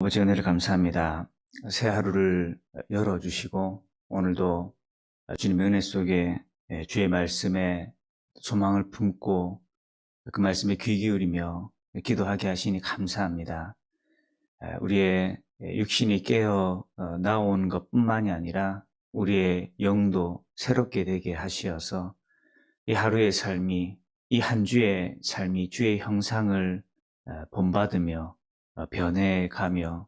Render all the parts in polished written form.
아버지 은혜를 감사합니다. 새 하루를 열어주시고 오늘도 주님의 은혜 속에 주의 말씀에 소망을 품고 그 말씀에 귀 기울이며 기도하게 하시니 감사합니다. 우리의 육신이 깨어 나온 것뿐만이 아니라 우리의 영도 새롭게 되게 하시어서 이 하루의 삶이, 이 한 주의 삶이 주의 형상을 본받으며 변해가며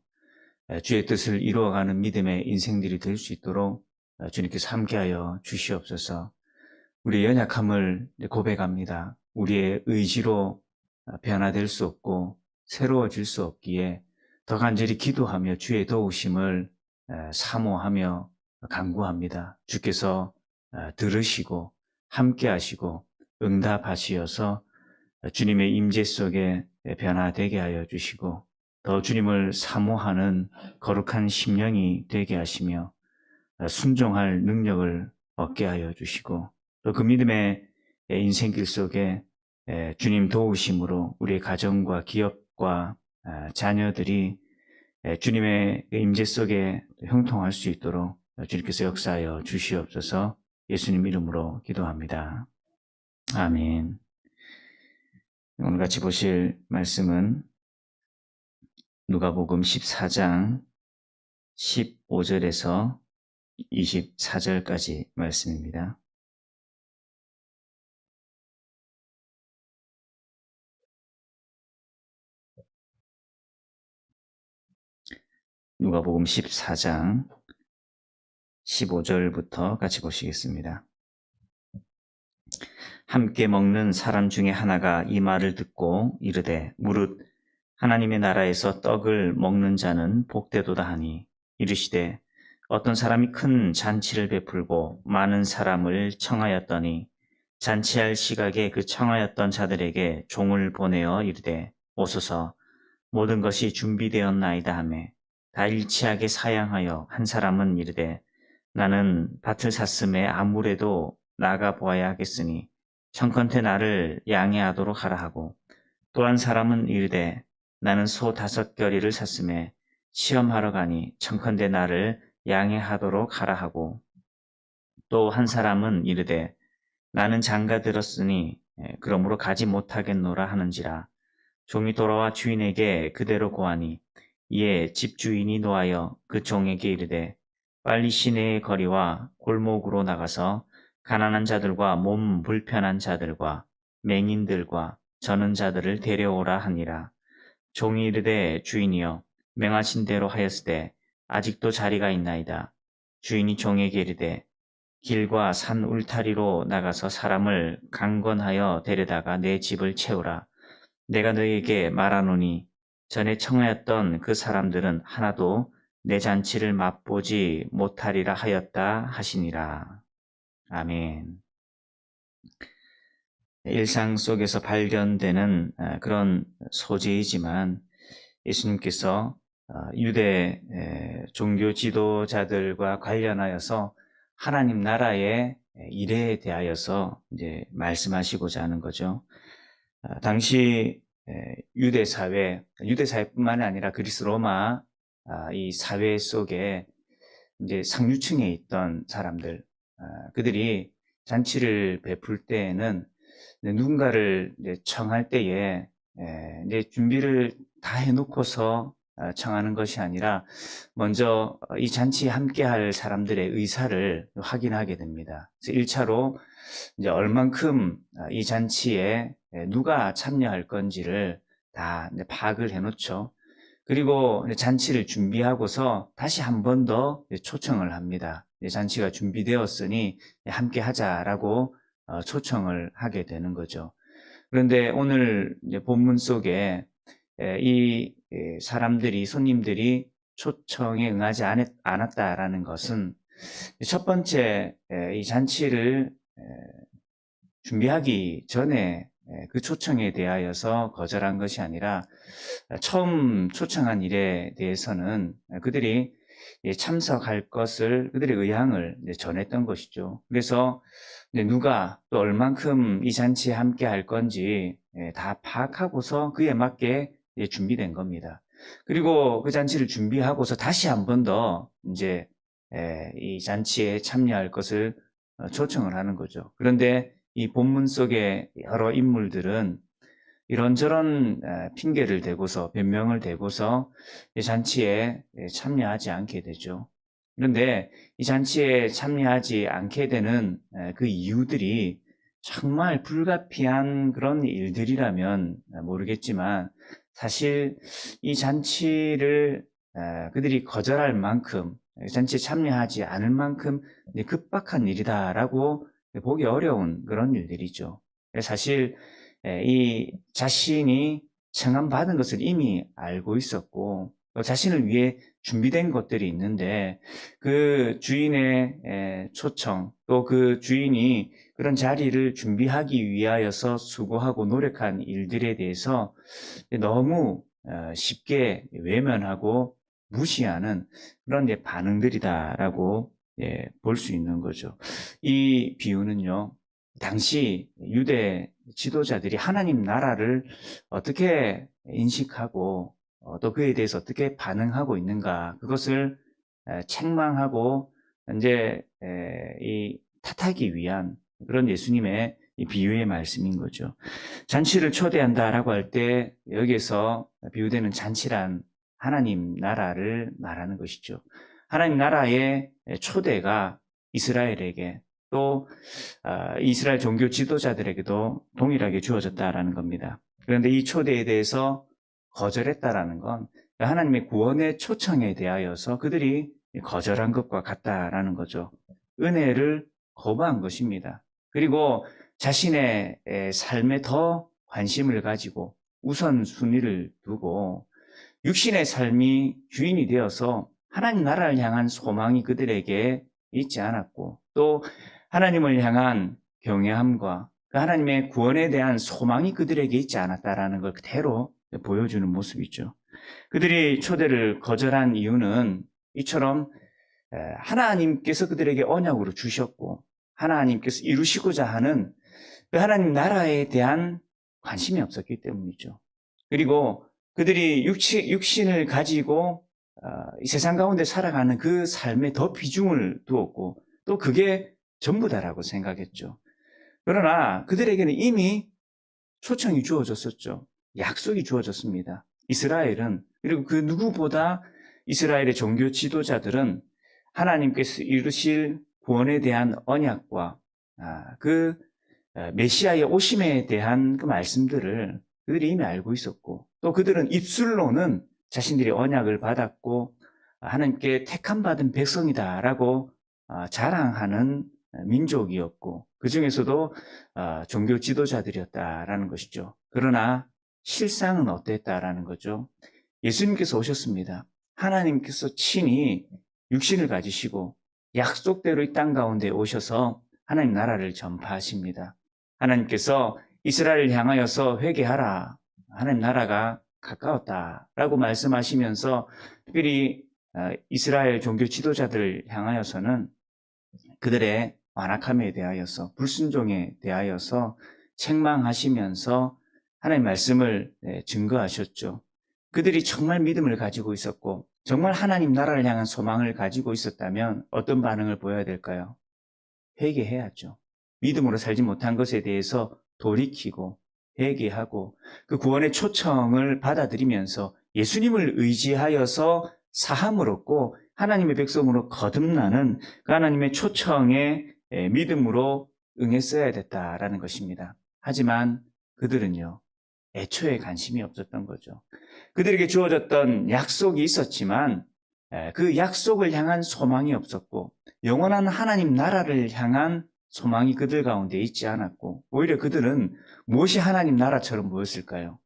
주의 뜻을 이루어가는 믿음의 인생들이 될 수 있도록 주님께서 함께하여 주시옵소서. 우리의 연약함을 고백합니다. 우리의 의지로 변화될 수 없고 새로워질 수 없기에 더 간절히 기도하며 주의 도우심을 사모하며 간구합니다. 주께서 들으시고 함께하시고 응답하시어서 주님의 임재 속에 변화되게 하여 주시고 더 주님을 사모하는 거룩한 심령이 되게 하시며 순종할 능력을 얻게 하여 주시고 또 그 믿음의 인생길 속에 주님 도우심으로 우리의 가정과 기업과 자녀들이 주님의 임재 속에 형통할 수 있도록 주님께서 역사하여 주시옵소서. 예수님 이름으로 기도합니다. 아멘. 오늘 같이 보실 말씀은 누가복음 14장 15절에서 24절까지 말씀입니다. 누가복음 14장 15절부터 같이 보시겠습니다. 함께 먹는 사람 중에 하나가 이 말을 듣고 이르되 무릇 하나님의 나라에서 떡을 먹는 자는 복되도다 하니 이르시되 어떤 사람이 큰 잔치를 베풀고 많은 사람을 청하였더니 잔치할 시각에 그 청하였던 자들에게 종을 보내어 이르되 오소서 모든 것이 준비되었나이다 하매 다 일치하게 사양하여 한 사람은 이르되 나는 밭을 샀음에 아무래도 나가 보아야 하겠으니 청컨대 나를 양해하도록 하라 하고 또 한 사람은 이르되 나는 소 5겨리를 샀음에 시험하러 가니 청컨대 나를 양해하도록 하라 하고 또 한 사람은 이르되 나는 장가 들었으니 그러므로 가지 못하겠노라 하는지라 종이 돌아와 주인에게 그대로 고하니 이에 집주인이 노하여 그 종에게 이르되 빨리 시내의 거리와 골목으로 나가서 가난한 자들과 몸 불편한 자들과 맹인들과 저는 자들을 데려오라 하니라. 종이 이르되 주인이여 명하신 대로 하였으되 아직도 자리가 있나이다. 주인이 종에게 이르되 길과 산 울타리로 나가서 사람을 강건하여 데려다가 내 집을 채우라. 내가 너희에게 말하노니 전에 청하였던 그 사람들은 하나도 내 잔치를 맛보지 못하리라 하였다 하시니라. 아멘. 일상 속에서 발견되는 그런 소재이지만 예수님께서 유대 종교 지도자들과 관련하여서 하나님 나라의 일에 대하여서 이제 말씀하시고자 하는 거죠. 당시 유대 사회뿐만 아니라 그리스 로마 이 사회 속에 이제 상류층에 있던 사람들, 그들이 잔치를 베풀 때에는 누군가를 이제 청할 때에 이제 준비를 다 해놓고서 청하는 것이 아니라 먼저 이 잔치에 함께할 사람들의 의사를 확인하게 됩니다. 그래서 1차로 이제 얼만큼 이 잔치에 누가 참여할 건지를 다 파악을 해놓죠. 그리고 잔치를 준비하고서 다시 한 번 더 초청을 합니다. 잔치가 준비되었으니 함께 하자라고 초청을 하게 되는 거죠. 그런데 오늘 본문 속에 이 사람들이, 손님들이 초청에 응하지 않았다라는 것은 첫 번째 이 잔치를 준비하기 전에 그 초청에 대하여서 거절한 것이 아니라 처음 초청한 일에 대해서는 그들이 참석할 것을, 그들의 의향을 전했던 것이죠. 그래서 누가 또 얼만큼 이 잔치에 함께 할 건지 다 파악하고서 그에 맞게 준비된 겁니다. 그리고 그 잔치를 준비하고서 다시 한 번 더 이제 이 잔치에 참여할 것을 초청을 하는 거죠. 그런데 이 본문 속의 여러 인물들은 이런저런 핑계를 대고서 변명을 대고서 이 잔치에 참여하지 않게 되죠. 그런데 이 잔치에 참여하지 않게 되는 그 이유들이 정말 불가피한 그런 일들이라면 모르겠지만 사실 이 잔치를 그들이 거절할 만큼 잔치에 참여하지 않을 만큼 급박한 일이다라고 보기 어려운 그런 일들이죠. 사실 이 자신이 청함받은 것을 이미 알고 있었고 또 자신을 위해 준비된 것들이 있는데 그 주인의 초청 또 그 주인이 그런 자리를 준비하기 위하여서 수고하고 노력한 일들에 대해서 너무 쉽게 외면하고 무시하는 그런 반응들이다라고 볼 수 있는 거죠. 이 비유는요, 당시 유대 지도자들이 하나님 나라를 어떻게 인식하고 또 그에 대해서 어떻게 반응하고 있는가, 그것을 책망하고 이제 이 탓하기 위한 그런 예수님의 이 비유의 말씀인 거죠. 잔치를 초대한다라고 할 때 여기에서 비유되는 잔치란 하나님 나라를 말하는 것이죠. 하나님 나라의 초대가 이스라엘에게 또 이스라엘 종교 지도자들에게도 동일하게 주어졌다라는 겁니다. 그런데 이 초대에 대해서 거절했다라는 건 하나님의 구원의 초청에 대하여서 그들이 거절한 것과 같다라는 거죠. 은혜를 거부한 것입니다. 그리고 자신의 삶에 더 관심을 가지고 우선순위를 두고 육신의 삶이 주인이 되어서 하나님 나라를 향한 소망이 그들에게 있지 않았고 또 하나님을 향한 경외함과 하나님의 구원에 대한 소망이 그들에게 있지 않았다라는 걸 그대로 보여주는 모습이죠. 그들이 초대를 거절한 이유는 이처럼 하나님께서 그들에게 언약으로 주셨고 하나님께서 이루시고자 하는 그 하나님 나라에 대한 관심이 없었기 때문이죠. 그리고 그들이 육신을 가지고 이 세상 가운데 살아가는 그 삶에 더 비중을 두었고 또 그게 전부다라고 생각했죠. 그러나 그들에게는 이미 초청이 주어졌었죠. 약속이 주어졌습니다. 이스라엘은 그리고 그 누구보다 이스라엘의 종교 지도자들은 하나님께서 이루실 구원에 대한 언약과 그 메시아의 오심에 대한 그 말씀들을 그들이 이미 알고 있었고 또 그들은 입술로는 자신들이 언약을 받았고 하나님께 택함받은 백성이다라고 자랑하는 민족이었고 그 중에서도 종교 지도자들이었다라는 것이죠. 그러나 실상은 어땠다라는 거죠. 예수님께서 오셨습니다. 하나님께서 친히 육신을 가지시고 약속대로 이 땅 가운데 오셔서 하나님 나라를 전파하십니다. 하나님께서 이스라엘을 향하여서 회개하라. 하나님 나라가 가까웠다라고 말씀하시면서 특별히 이스라엘 종교 지도자들을 향하여서는 그들의 완악함에 대하여서 불순종에 대하여서 책망하시면서 하나님의 말씀을 증거하셨죠. 그들이 정말 믿음을 가지고 있었고 정말 하나님 나라를 향한 소망을 가지고 있었다면 어떤 반응을 보여야 될까요? 회개해야죠. 믿음으로 살지 못한 것에 대해서 돌이키고 회개하고 그 구원의 초청을 받아들이면서 예수님을 의지하여서 사함을 얻고 하나님의 백성으로 거듭나는 그 하나님의 초청에 믿음으로 응했어야 됐다라는 것입니다. 하지만 그들은요, 애초에 관심이 없었던 거죠. 그들에게 주어졌던 약속이 있었지만 그 약속을 향한 소망이 없었고 영원한 하나님 나라를 향한 소망이 그들 가운데 있지 않았고 오히려 그들은 무엇이 하나님 나라처럼 보였을까요?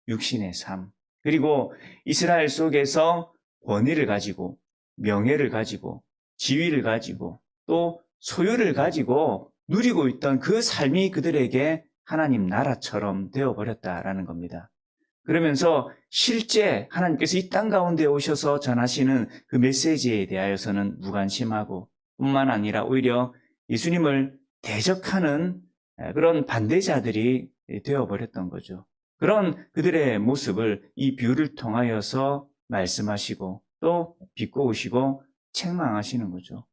육신의 삶, 그리고 이스라엘 속에서 권위를 가지고 명예를 가지고 지위를 가지고 또 소유를 가지고 누리고 있던 그 삶이 그들에게 하나님 나라처럼 되어버렸다라는 겁니다. 그러면서 실제 하나님께서 이 땅 가운데 오셔서 전하시는 그 메시지에 대하여서는 무관심하고 뿐만 아니라 오히려 예수님을 대적하는 그런 반대자들이 되어버렸던 거죠. 그런 그들의 모습을 이 비유를 통하여서 말씀하시고 또 비꼬으시고 책망하시는 거죠.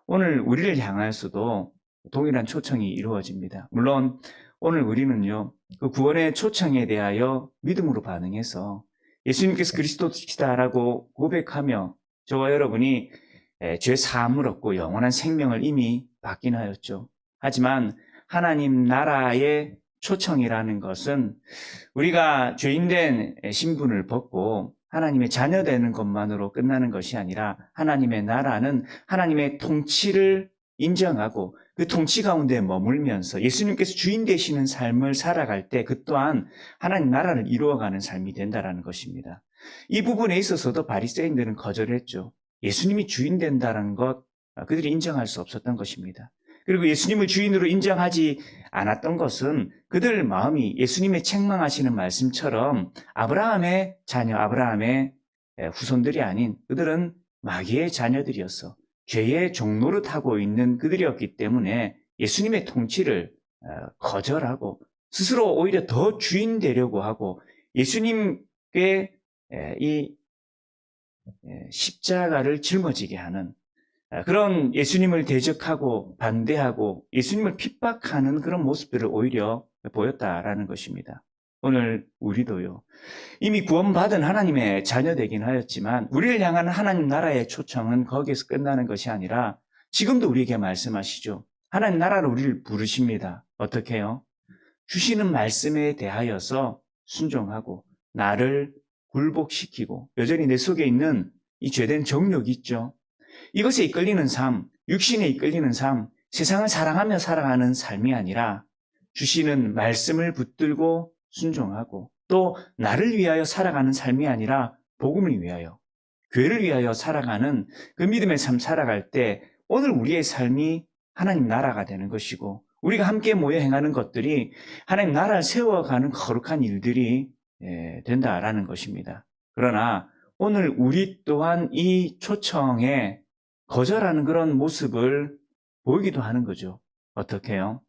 오늘 우리를 향하여서도 동일한 초청이 이루어집니다. 물론 오늘 우리는요, 그 구원의 초청에 대하여 믿음으로 반응해서 예수님께서 그리스도시다라고 고백하며 저와 여러분이 죄 사함을 얻고 영원한 생명을 이미 받긴 하였죠. 하지만 하나님 나라의 초청이라는 것은 우리가 죄인된 신분을 벗고 하나님의 자녀되는 것만으로 끝나는 것이 아니라 하나님의 나라는 하나님의 통치를 인정하고 그 통치 가운데 머물면서 예수님께서 주인 되시는 삶을 살아갈 때 그 또한 하나님 나라를 이루어가는 삶이 된다는 것입니다. 이 부분에 있어서도 바리새인들은 거절했죠. 예수님이 주인 된다는 것 그들이 인정할 수 없었던 것입니다. 그리고 예수님을 주인으로 인정하지 않았던 것은 그들 마음이 예수님의 책망하시는 말씀처럼 아브라함의 자녀, 아브라함의 후손들이 아닌 그들은 마귀의 자녀들이었어. 죄의 종노릇하고 있는 그들이었기 때문에 예수님의 통치를 거절하고 스스로 오히려 더 주인 되려고 하고 예수님께 이 십자가를 짊어지게 하는 그런 예수님을 대적하고 반대하고 예수님을 핍박하는 그런 모습들을 오히려 보였다라는 것입니다. 오늘 우리도요. 이미 구원받은 하나님의 자녀되긴 하였지만 우리를 향한 하나님 나라의 초청은 거기에서 끝나는 것이 아니라 지금도 우리에게 말씀하시죠. 하나님 나라로 우리를 부르십니다. 어떻게 해요? 주시는 말씀에 대하여서 순종하고 나를 굴복시키고 여전히 내 속에 있는 이 죄된 정욕이 있죠. 이것에 이끌리는 삶, 육신에 이끌리는 삶, 세상을 사랑하며 살아가는 삶이 아니라 주시는 말씀을 붙들고 순종하고 또 나를 위하여 살아가는 삶이 아니라 복음을 위하여, 교회를 위하여 살아가는 그 믿음의 삶 살아갈 때 오늘 우리의 삶이 하나님 나라가 되는 것이고 우리가 함께 모여 행하는 것들이 하나님 나라를 세워가는 거룩한 일들이 된다라는 것입니다. 그러나 오늘 우리 또한 이 초청에 거절하는 그런 모습을 보이기도 하는 거죠. 어떻게 해요?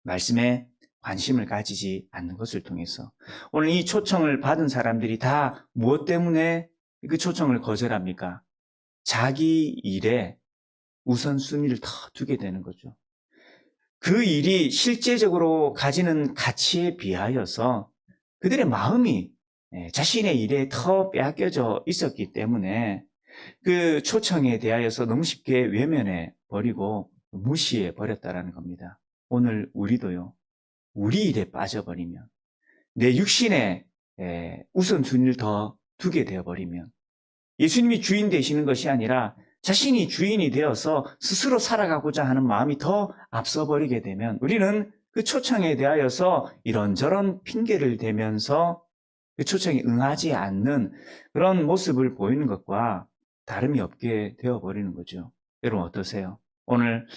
말씀에 관심을 가지지 않는 것을 통해서. 오늘 이 초청을 받은 사람들이 다 무엇 때문에 그 초청을 거절합니까? 자기 일에 우선순위를 더 두게 되는 거죠. 그 일이 실제적으로 가지는 가치에 비하여서 그들의 마음이 자신의 일에 더 빼앗겨져 있었기 때문에 그 초청에 대하여서 너무 쉽게 외면해 버리고 무시해 버렸다라는 겁니다. 오늘 우리도요. 우리 일에 빠져버리면 내 육신에 우선순위를 더 두게 되어버리면 예수님이 주인 되시는 것이 아니라 자신이 주인이 되어서 스스로 살아가고자 하는 마음이 더 앞서버리게 되면 우리는 그 초청에 대하여서 이런저런 핑계를 대면서 그 초청에 응하지 않는 그런 모습을 보이는 것과 다름이 없게 되어버리는 거죠. 여러분 어떠세요? 오늘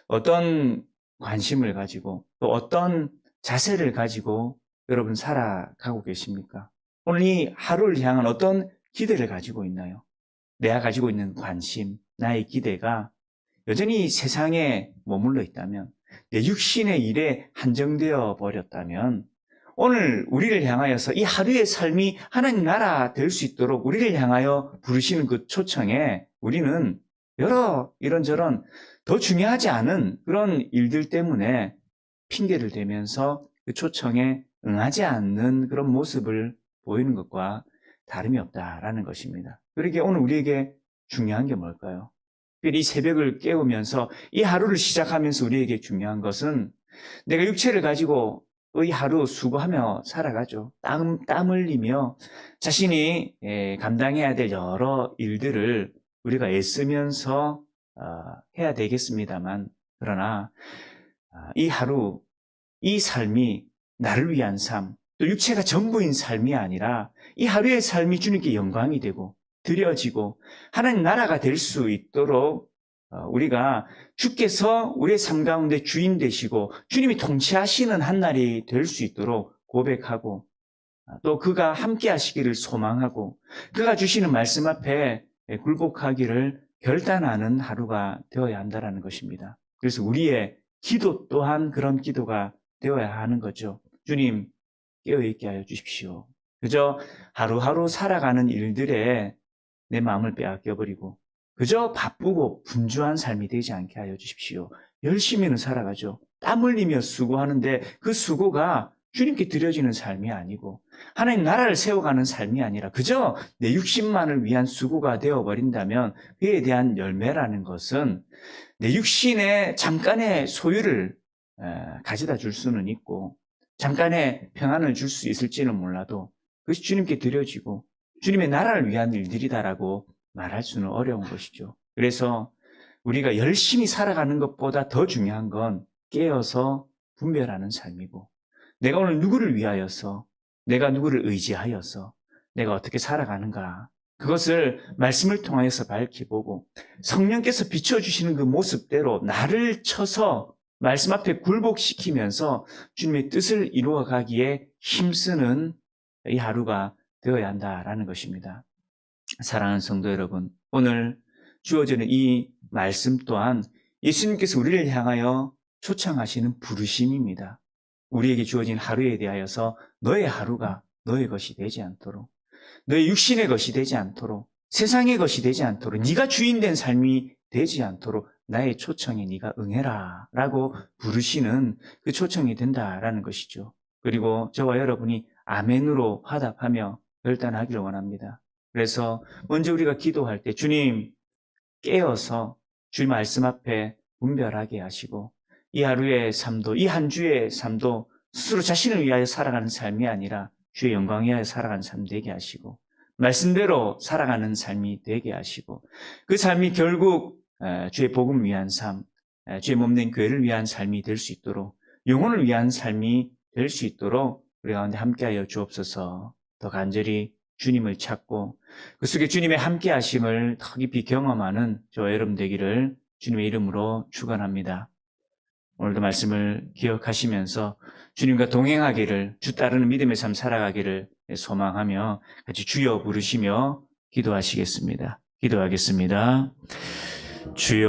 어떤 관심을 가지고 또 어떤 자세를 가지고 여러분 살아가고 계십니까? 오늘 이 하루를 향한 어떤 기대를 가지고 있나요? 내가 가지고 있는 관심, 나의 기대가 여전히 세상에 머물러 있다면 내 육신의 일에 한정되어 버렸다면 오늘 우리를 향하여서 이 하루의 삶이 하나님 나라 될 수 있도록 우리를 향하여 부르시는 그 초청에 우리는 여러 이런저런 더 중요하지 않은 그런 일들 때문에 핑계를 대면서 그 초청에 응하지 않는 그런 모습을 보이는 것과 다름이 없다라는 것입니다. 그러기에 오늘 우리에게 중요한 게 뭘까요? 이 새벽을 깨우면서 이 하루를 시작하면서 우리에게 중요한 것은 내가 육체를 가지고 이 하루 수고하며 살아가죠. 땀 흘리며 자신이 감당해야 될 여러 일들을 우리가 애쓰면서 해야 되겠습니다만 그러나 이 하루, 이 삶이 나를 위한 삶, 또 육체가 전부인 삶이 아니라 이 하루의 삶이 주님께 영광이 되고 드려지고 하나님 나라가 될 수 있도록 우리가 주께서 우리의 삶 가운데 주인 되시고 주님이 통치하시는 한 날이 될 수 있도록 고백하고 또 그가 함께 하시기를 소망하고 그가 주시는 말씀 앞에 굴복하기를 결단하는 하루가 되어야 한다는 것입니다. 그래서 우리의 기도 또한 그런 기도가 되어야 하는 거죠. 주님, 깨어있게 하여 주십시오. 그저 하루하루 살아가는 일들에 내 마음을 빼앗겨버리고 그저 바쁘고 분주한 삶이 되지 않게 하여 주십시오. 열심히는 살아가죠. 땀 흘리며 수고하는데 그 수고가 주님께 드려지는 삶이 아니고 하나님 나라를 세워가는 삶이 아니라 그저 내 육신만을 위한 수고가 되어버린다면 그에 대한 열매라는 것은 내 육신의 잠깐의 소유를 가져다 줄 수는 있고 잠깐의 평안을 줄 수 있을지는 몰라도 그것이 주님께 드려지고 주님의 나라를 위한 일들이다라고 말할 수는 어려운 것이죠. 그래서 우리가 열심히 살아가는 것보다 더 중요한 건 깨어서 분별하는 삶이고 내가 오늘 누구를 위하여서 내가 누구를 의지하여서 내가 어떻게 살아가는가 그것을 말씀을 통하여서 밝혀보고 성령께서 비춰주시는 그 모습대로 나를 쳐서 말씀 앞에 굴복시키면서 주님의 뜻을 이루어가기에 힘쓰는 이 하루가 되어야 한다라는 것입니다. 사랑하는 성도 여러분, 오늘 주어지는 이 말씀 또한 예수님께서 우리를 향하여 초청하시는 부르심입니다. 우리에게 주어진 하루에 대하여서 너의 하루가 너의 것이 되지 않도록 너의 육신의 것이 되지 않도록 세상의 것이 되지 않도록 네가 주인된 삶이 되지 않도록 나의 초청에 네가 응해라 라고 부르시는 그 초청이 된다라는 것이죠. 그리고 저와 여러분이 아멘으로 화답하며 결단하기를 원합니다. 그래서 먼저 우리가 기도할 때 주님 깨어서 주님 말씀 앞에 분별하게 하시고 이 하루의 삶도 이 한 주의 삶도 스스로 자신을 위하여 살아가는 삶이 아니라 주의 영광 위하여 살아가는 삶 되게 하시고 말씀대로 살아가는 삶이 되게 하시고 그 삶이 결국 주의 복음 위한 삶, 주의 몸된 교회를 위한 삶이 될 수 있도록 영혼을 위한 삶이 될 수 있도록 우리 가운데 함께하여 주옵소서. 더 간절히 주님을 찾고 그 속에 주님의 함께하심을 더 깊이 경험하는 저와 여러분 되기를 주님의 이름으로 축원합니다. 오늘도 말씀을 기억하시면서 주님과 동행하기를 주 따르는 믿음의 삶 살아가기를 소망하며 같이 주여 부르시며 기도하시겠습니다. 기도하겠습니다. 주여